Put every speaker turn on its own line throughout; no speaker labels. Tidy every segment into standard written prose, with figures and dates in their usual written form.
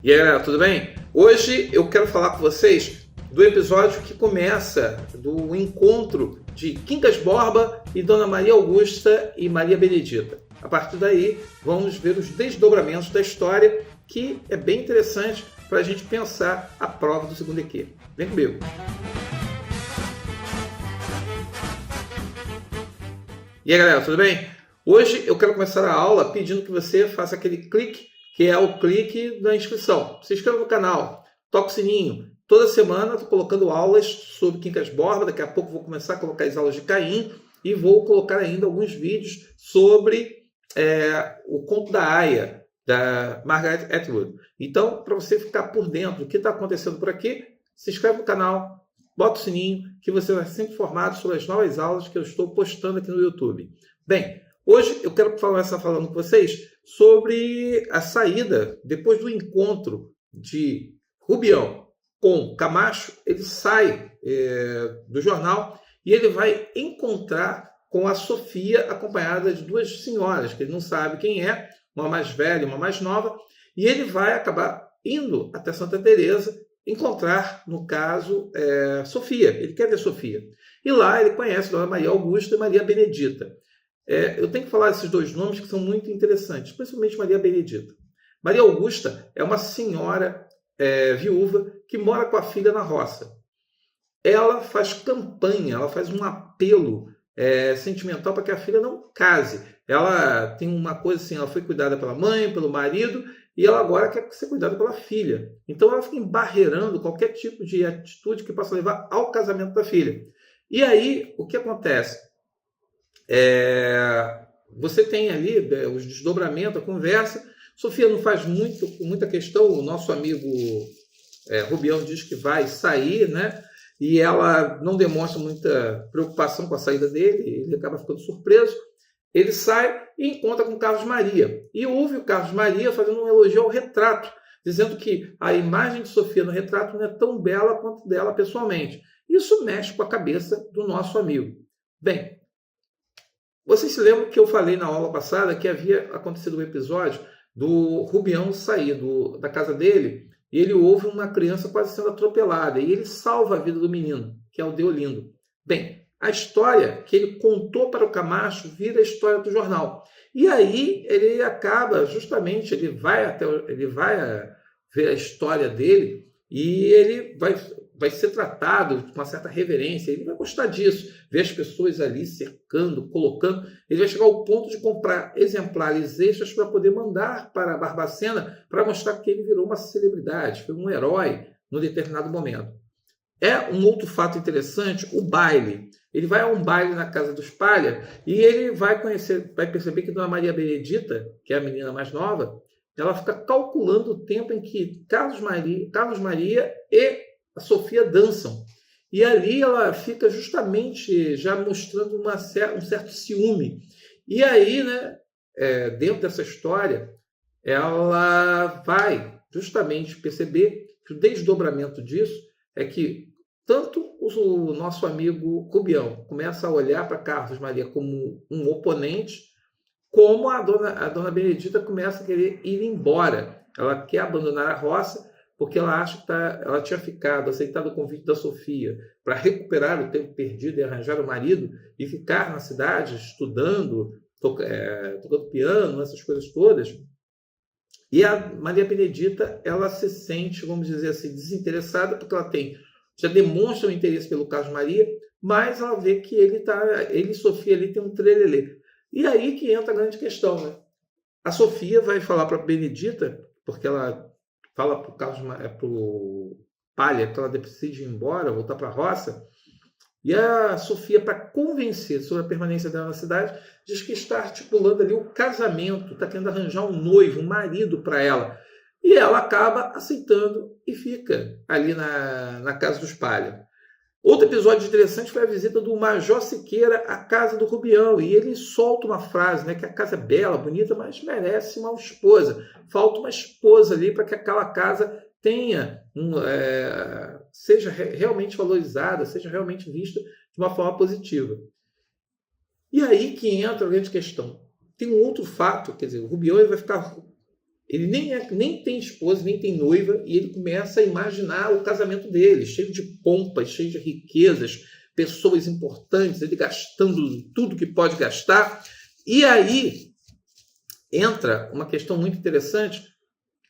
E aí, galera, tudo bem? Hoje eu quero falar com vocês do episódio que começa do encontro de Quincas Borba e Dona Maria Augusta e Maria Benedita. A partir daí, vamos ver os desdobramentos da história, que é bem interessante para a gente pensar a prova do segundo EQ. Vem comigo! E aí, galera, tudo bem? Hoje eu quero começar a aula pedindo que você faça aquele clique, que é o clique da inscrição. Se inscreva no canal, toca o sininho. Toda semana estou colocando aulas sobre Quincas Borba. Daqui a pouco vou começar a colocar as aulas de Caim e vou colocar ainda alguns vídeos sobre o conto da Aya, da Margaret Atwood. Então, para você ficar por dentro do que está acontecendo por aqui, se inscreve no canal, bota o sininho, que você vai ser sempre informado sobre as novas aulas que eu estou postando aqui no YouTube. Bem, hoje eu quero começar falando com vocês sobre a saída, depois do encontro de Rubião com Camacho. Ele sai do jornal e ele vai encontrar com a Sofia, acompanhada de duas senhoras, que ele não sabe quem é, uma mais velha e uma mais nova, e ele vai acabar indo até Santa Teresa encontrar, no caso, Sofia. Ele quer ver Sofia. E lá ele conhece Dona Maria Augusta e Maria Benedita. Eu tenho que falar desses dois nomes que são muito interessantes, principalmente Maria Benedita. Maria Augusta é uma senhora viúva que mora com a filha na roça. Ela faz campanha, ela faz um apelo sentimental para que a filha não case. Ela tem uma coisa assim, ela foi cuidada pela mãe, pelo marido, e ela agora quer ser cuidada pela filha. Então ela fica embarreirando qualquer tipo de atitude que possa levar ao casamento da filha. E aí, o que acontece? Você tem ali os desdobramentos, a conversa. Sofia não faz muita questão. O nosso amigo Rubião diz que vai sair, né? E ela não demonstra muita preocupação com a saída dele. Ele acaba ficando surpreso. Ele sai e encontra com o Carlos Maria. E ouve o Carlos Maria fazendo um elogio ao retrato, dizendo que a imagem de Sofia no retrato não é tão bela quanto dela pessoalmente. Isso mexe com a cabeça do nosso amigo. Bem, vocês se lembram que eu falei na aula passada que havia acontecido um episódio do Rubião sair da casa dele e ele ouve uma criança quase sendo atropelada e ele salva a vida do menino, que é o Deolindo. Bem, a história que ele contou para o Camacho vira a história do jornal. E aí ele acaba, justamente, ele vai ver a história dele e ele vai ser tratado com uma certa reverência. Ele vai gostar disso, ver as pessoas ali cercando, colocando. Ele vai chegar ao ponto de comprar exemplares extras para poder mandar para Barbacena para mostrar que ele virou uma celebridade, foi um herói num determinado momento. Um outro fato interessante, o baile. Ele vai a um baile na casa dos Palha e ele vai perceber que Dona Maria Benedita, que é a menina mais nova, ela fica calculando o tempo em que Carlos Maria e a Sofia dançam. E ali ela fica justamente já mostrando um certo ciúme. E aí, né, dentro dessa história, ela vai justamente perceber que o desdobramento disso é que tanto o nosso amigo Rubião começa a olhar para Carlos Maria como um oponente, como a dona Benedita começa a querer ir embora. Ela quer abandonar a roça porque ela acha que ela tinha aceitado o convite da Sofia para recuperar o tempo perdido e arranjar o marido e ficar na cidade estudando, tocando piano, essas coisas todas. E a Maria Benedita, ela se sente, vamos dizer assim, desinteressada, porque ela já demonstra um interesse pelo Carlos Maria, mas ela vê que ele e Sofia ali tem um trelelê. E aí que entra a grande questão, né? A Sofia vai falar para a Benedita, porque ela fala para o Palha que ela decide ir embora, voltar para a roça, e a Sofia, para convencer sobre a permanência dela na cidade, diz que está articulando ali o casamento, está querendo arranjar um noivo, um marido para ela. E ela acaba aceitando e fica ali na casa dos Palha. Outro episódio interessante foi a visita do Major Siqueira à casa do Rubião. E ele solta uma frase, né, que a casa é bela, bonita, mas merece uma esposa. Falta uma esposa ali para que aquela casa seja realmente valorizada, seja realmente vista de uma forma positiva. E aí que entra a grande questão. Tem um outro fato, quer dizer, o Rubião ele vai ficar Ele nem tem esposa, nem tem noiva, e ele começa a imaginar o casamento dele, cheio de pompas, cheio de riquezas, pessoas importantes, ele gastando tudo que pode gastar. E aí entra uma questão muito interessante,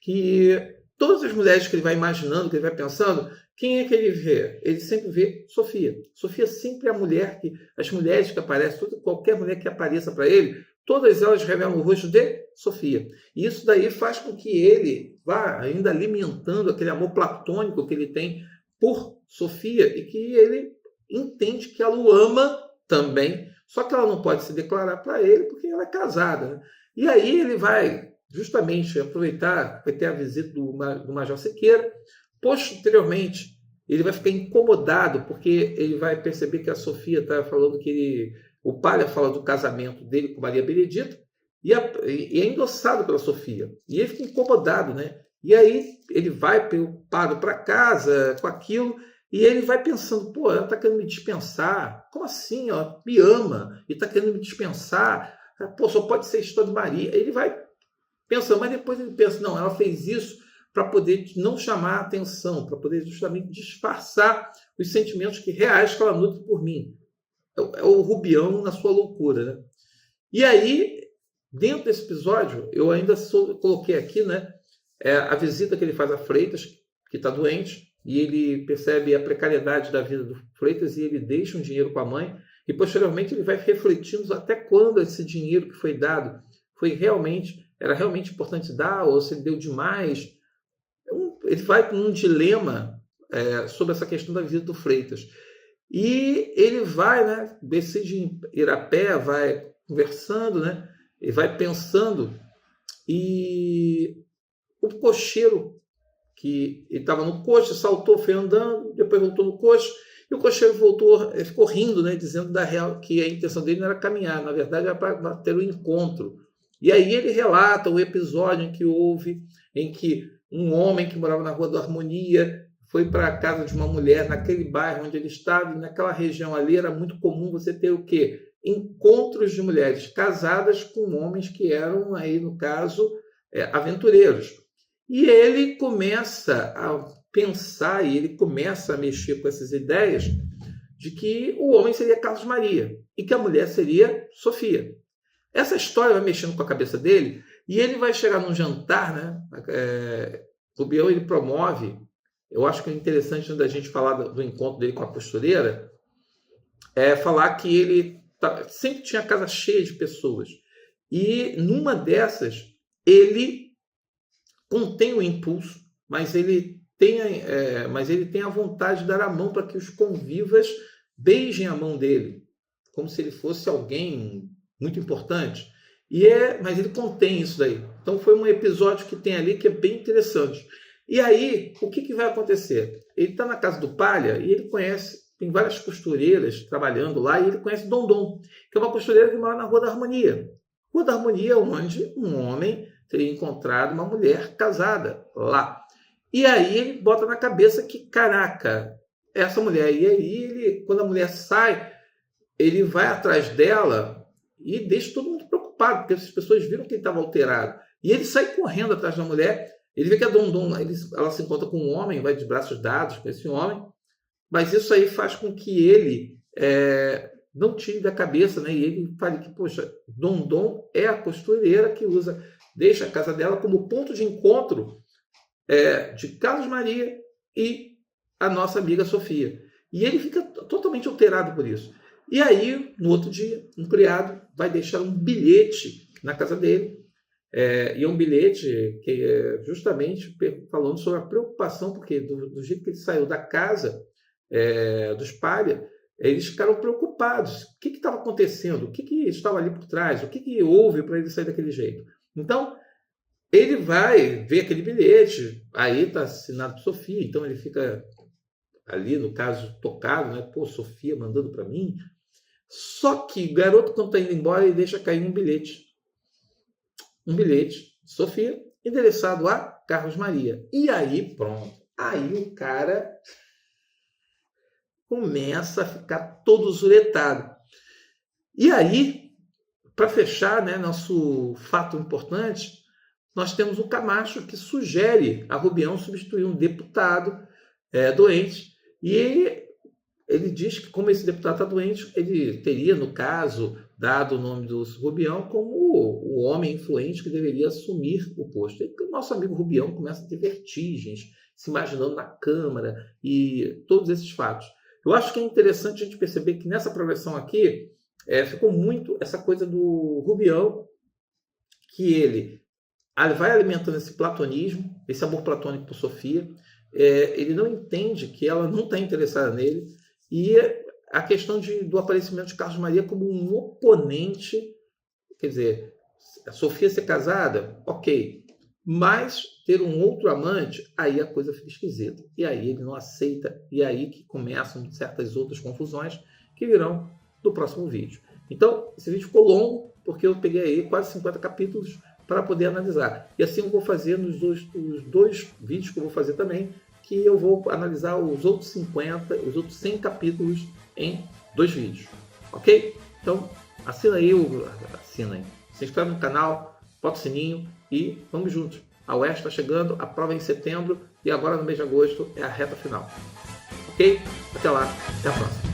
que todas as mulheres que ele vai imaginando, que ele vai pensando, quem é que ele vê? Ele sempre vê Sofia. Sofia sempre é a mulher que, as mulheres que aparecem, qualquer mulher que apareça para ele, todas elas revelam o rosto de Sofia. E isso daí faz com que ele vá ainda alimentando aquele amor platônico que ele tem por Sofia e que ele entende que ela o ama também, só que ela não pode se declarar para ele porque ela é casada, né? E aí ele vai justamente aproveitar, vai ter a visita do Major Siqueira. Posteriormente, ele vai ficar incomodado, porque ele vai perceber que a Sofia está falando que o Palha fala do casamento dele com Maria Benedita, e é endossado pela Sofia. E ele fica incomodado, né? E aí ele vai preocupado para casa com aquilo, e ele vai pensando, pô, ela está querendo me dispensar. Como assim? Ela me ama e está querendo me dispensar. Pô, só pode ser história de Maria. Ele vai pensando, mas depois ele pensa, não, ela fez isso para poder não chamar a atenção, para poder justamente disfarçar os sentimentos reais que ela nutre por mim. É o Rubião na sua loucura, né? E aí, dentro desse episódio, eu ainda coloquei aqui, né, a visita que ele faz a Freitas, que está doente, e ele percebe a precariedade da vida do Freitas e ele deixa um dinheiro com a mãe, e posteriormente ele vai refletindo até quando esse dinheiro que foi dado era realmente importante dar, ou se ele deu demais. Ele vai com um dilema sobre essa questão da visita do Freitas. E ele vai, né, decide ir a pé, vai conversando, né, e vai pensando. E o cocheiro, que ele estava no coche, saltou, foi andando, depois voltou no coche, e o cocheiro ficou rindo, né, dizendo que a intenção dele não era caminhar, na verdade era para ter um encontro. E aí ele relata o episódio em que um homem que morava na Rua da Harmonia foi para a casa de uma mulher naquele bairro onde ele estava, e naquela região ali era muito comum você ter o quê? Encontros de mulheres casadas com homens que eram, aí no caso, aventureiros. E ele começa a pensar, e ele começa a mexer com essas ideias de que o homem seria Carlos Maria e que a mulher seria Sofia. Essa história vai mexendo com a cabeça dele e ele vai chegar num jantar, né? O Biel, ele promove, eu acho que é interessante da gente falar do encontro dele com a costureira, falar que ele sempre tinha a casa cheia de pessoas. E numa dessas, ele contém o impulso, mas ele tem a vontade de dar a mão para que os convivas beijem a mão dele, como se ele fosse alguém muito importante. Mas ele contém isso daí. Então foi um episódio que tem ali que é bem interessante. E aí, o que vai acontecer? Ele está na casa do Palha e ele tem várias costureiras trabalhando lá, e ele conhece Dondon, que é uma costureira que mora na Rua da Harmonia. Rua da Harmonia, onde um homem teria encontrado uma mulher casada lá. E aí ele bota na cabeça que, caraca, essa mulher. E aí, quando a mulher sai, ele vai atrás dela e deixa todo mundo preocupado, porque as pessoas viram que ele estava alterado. E ele sai correndo atrás da mulher. Ele vê que a Dondon, ela se encontra com um homem, vai de braços dados com esse homem, mas isso aí faz com que ele não tire da cabeça, né? E ele fale que, poxa, Dondon é a costureira que deixa a casa dela como ponto de encontro de Carlos Maria e a nossa amiga Sofia. E ele fica totalmente alterado por isso. E aí, no outro dia, um criado vai deixar um bilhete na casa dele, e é um bilhete que é justamente falando sobre a preocupação, porque do jeito que ele saiu da casa dos Palha, eles ficaram preocupados. O que estava acontecendo? O que estava ali por trás? O que houve para ele sair daquele jeito? Então, ele vai ver aquele bilhete, aí está assinado Sofia, então ele fica ali, no caso, tocado, né? Pô, Sofia mandando para mim. Só que o garoto, quando está indo embora, ele deixa cair um bilhete. Um bilhete, Sofia, endereçado a Carlos Maria. E aí, pronto. Aí o cara começa a ficar todo zuretado. E aí, para fechar, né, nosso fato importante, nós temos o Camacho, que sugere a Rubião substituir um deputado doente, e ele diz que, como esse deputado está doente, ele teria, no caso, dado o nome do Rubião como o homem influente que deveria assumir o posto. E o nosso amigo Rubião começa a ter vertigens, se imaginando na Câmara e todos esses fatos. Eu acho que é interessante a gente perceber que nessa progressão aqui ficou muito essa coisa do Rubião, que ele vai alimentando esse platonismo, esse amor platônico por Sofia. Ele não entende que ela não está interessada nele, e a questão do aparecimento de Carlos Maria como um oponente, quer dizer, a Sofia ser casada, ok, mas ter um outro amante, aí a coisa fica esquisita. E aí ele não aceita, e aí que começam certas outras confusões que virão no próximo vídeo. Então, esse vídeo ficou longo, porque eu peguei aí quase 50 capítulos para poder analisar. E assim eu vou fazer nos dois vídeos que eu vou fazer também, que eu vou analisar os outros 100 capítulos em 2 vídeos. Ok? Então, assina aí, se inscreve no canal, bota o sininho e vamos juntos. A UERJ está chegando, a prova é em setembro e agora no mês de agosto é a reta final. Ok? Até lá, até a próxima.